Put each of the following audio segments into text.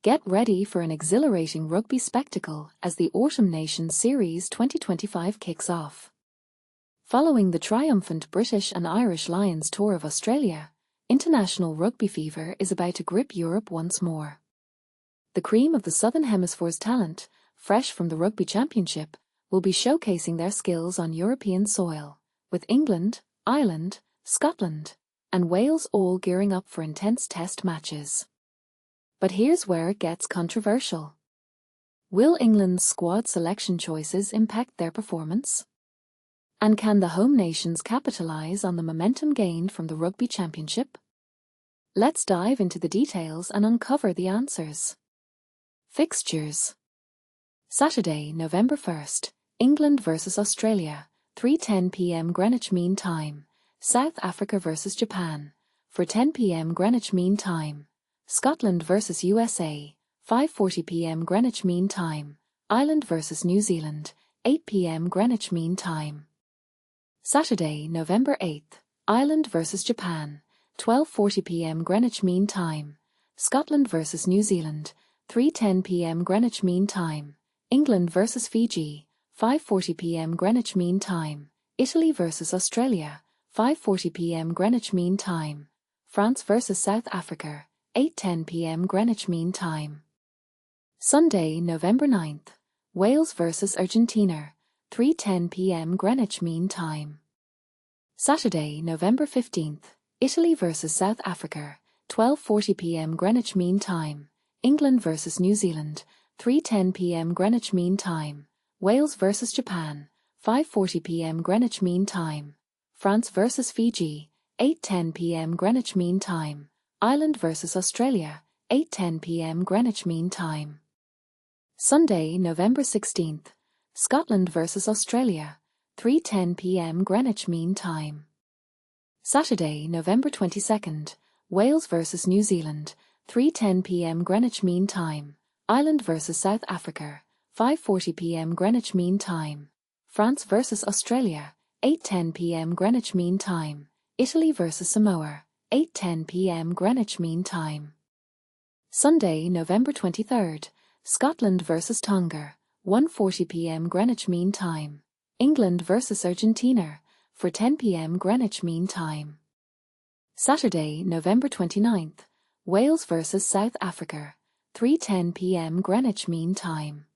Get ready for an exhilarating rugby spectacle as the Autumn Nations Series 2025 kicks off. Following the triumphant British and Irish Lions tour of Australia, international rugby fever is about to grip Europe once more. The cream of the Southern Hemisphere's talent, fresh from the Rugby Championship, will be showcasing their skills on European soil, with England, Ireland, Scotland, and Wales all gearing up for intense test matches. But here's where it gets controversial. Will England's squad selection choices impact their performance? And can the home nations capitalise on the momentum gained from the Rugby Championship? Let's dive into the details and uncover the answers. Fixtures. Saturday, November 1st, England vs Australia, 3:10 p.m. Greenwich Mean Time. South Africa vs Japan, 4:10 p.m. Greenwich Mean Time. Scotland vs USA, 5:40 p.m. Greenwich Mean Time. Ireland vs New Zealand, 8 p.m. Greenwich Mean Time. Saturday, November 8th, Ireland vs Japan, 12:40 p.m. Greenwich Mean Time. Scotland vs New Zealand, 3:10 p.m. Greenwich Mean Time. England vs Fiji, 5:40 p.m. Greenwich Mean Time. Italy vs Australia, 5:40 p.m. Greenwich Mean Time. France vs South Africa, 8:10 p.m. Greenwich Mean Time. Sunday, November 9th, Wales vs Argentina, 3:10 p.m. Greenwich Mean Time. Saturday, November 15th, Italy vs South Africa, 12:40 p.m. Greenwich Mean Time. England vs New Zealand, 3:10 p.m. Greenwich Mean Time. Wales vs Japan, 5:40 p.m. Greenwich Mean Time. France vs Fiji, 8:10 p.m. Greenwich Mean Time. Ireland vs Australia, 8:10 p.m. Greenwich Mean Time. Sunday, November 16th, Scotland vs Australia, 3:10 p.m. Greenwich Mean Time. Saturday, November 22nd, Wales vs New Zealand, 3:10 p.m. Greenwich Mean Time. Ireland vs South Africa, 5:40 p.m. Greenwich Mean Time. France vs Australia, 8:10 p.m. Greenwich Mean Time. Italy vs Samoa, 8:10 p.m. Greenwich Mean Time. Sunday, November 23rd, Scotland vs Tonga, 1:40 p.m. Greenwich Mean Time. England vs Argentina, 4:10 p.m. Greenwich Mean Time. Saturday, November 29th, Wales vs South Africa, 3:10 p.m. Greenwich Mean Time.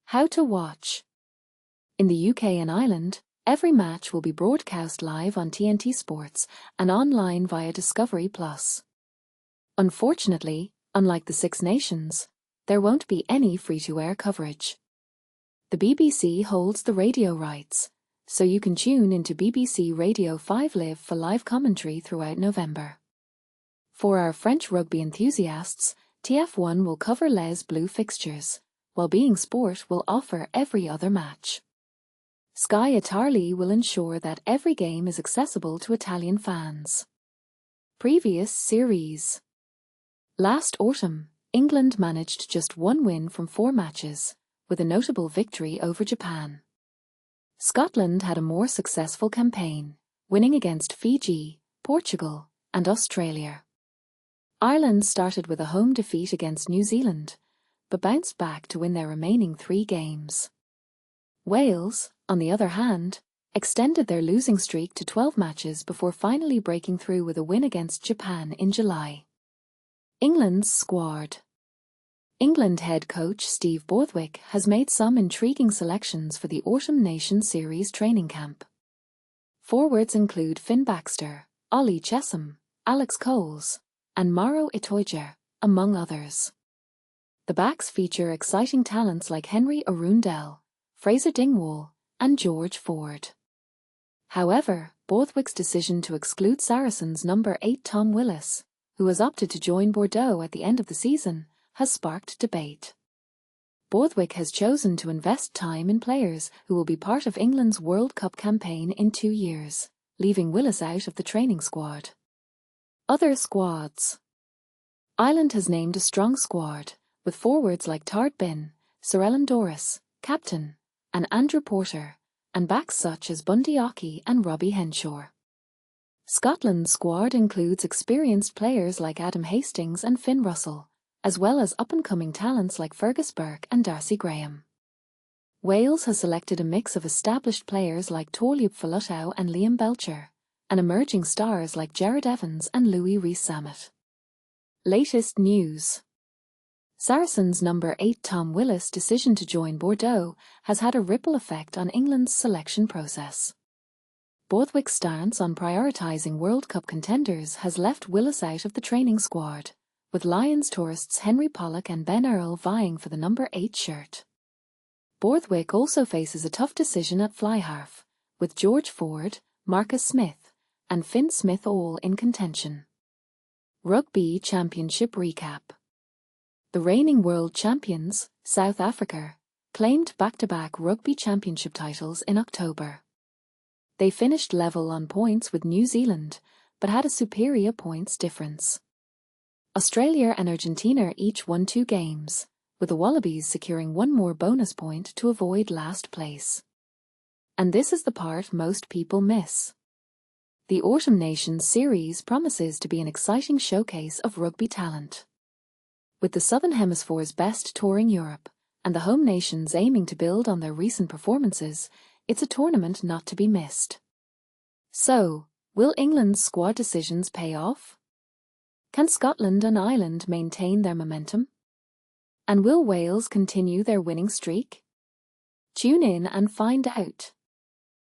How to watch. In the UK and Ireland, every match will be broadcast live on TNT Sports and online via Discovery+. Unfortunately, unlike the Six Nations, there won't be any free-to-air coverage. The BBC holds the radio rights, so you can tune into BBC Radio 5 Live for live commentary throughout November. For our French rugby enthusiasts, TF1 will cover Les Bleus fixtures, while Being Sport will offer every other match. Sky Italia will ensure that every game is accessible to Italian fans. Previous series. Last autumn, England managed just one win from 4 matches, with a notable victory over Japan. Scotland had a more successful campaign, winning against Fiji, Portugal, and Australia. Ireland started with a home defeat against New Zealand, but bounced back to win their remaining 3 games. Wales, on the other hand, extended their losing streak to 12 matches before finally breaking through with a win against Japan in July. England's squad. England head coach Steve Borthwick has made some intriguing selections for the Autumn Nations Series training camp. Forwards include Finn Baxter, Ollie Chessum, Alex Coles, and Maro Itoje, among others. The backs feature exciting talents like Henry Arundel, Fraser Dingwall, and George Ford. However, Borthwick's decision to exclude Saracens' number 8 Tom Willis, who has opted to join Bordeaux at the end of the season, has sparked debate. Borthwick has chosen to invest time in players who will be part of England's World Cup campaign in 2 years, leaving Willis out of the training squad. Other squads. Ireland has named a strong squad, with forwards like Tard Bin, Sir Ellen Doris, captain, and Andrew Porter, and backs such as Bundy Aki and Robbie Henshaw. Scotland's squad includes experienced players like Adam Hastings and Finn Russell, as well as up-and-coming talents like Fergus Burke and Darcy Graham. Wales has selected a mix of established players like Torliub Falutau and Liam Belcher, and emerging stars like Jared Evans and Louis Rees-Zammit. Latest news. Saracens number 8 Tom Willis' decision to join Bordeaux has had a ripple effect on England's selection process. Borthwick's stance on prioritising World Cup contenders has left Willis out of the training squad, with Lions tourists Henry Pollock and Ben Earl vying for the number 8 shirt. Borthwick also faces a tough decision at fly half, with George Ford, Marcus Smith, and Finn Smith all in contention. Rugby Championship recap. The reigning world champions, South Africa, claimed back-to-back Rugby Championship titles in October. They finished level on points with New Zealand, but had a superior points difference. Australia and Argentina each won 2 games, with the Wallabies securing 1 more bonus point to avoid last place. And this is the part most people miss. The Autumn Nations series promises to be an exciting showcase of rugby talent. With the Southern Hemisphere's best touring Europe, and the home nations aiming to build on their recent performances, it's a tournament not to be missed. So, will England's squad decisions pay off? Can Scotland and Ireland maintain their momentum? And will Wales continue their winning streak? Tune in and find out.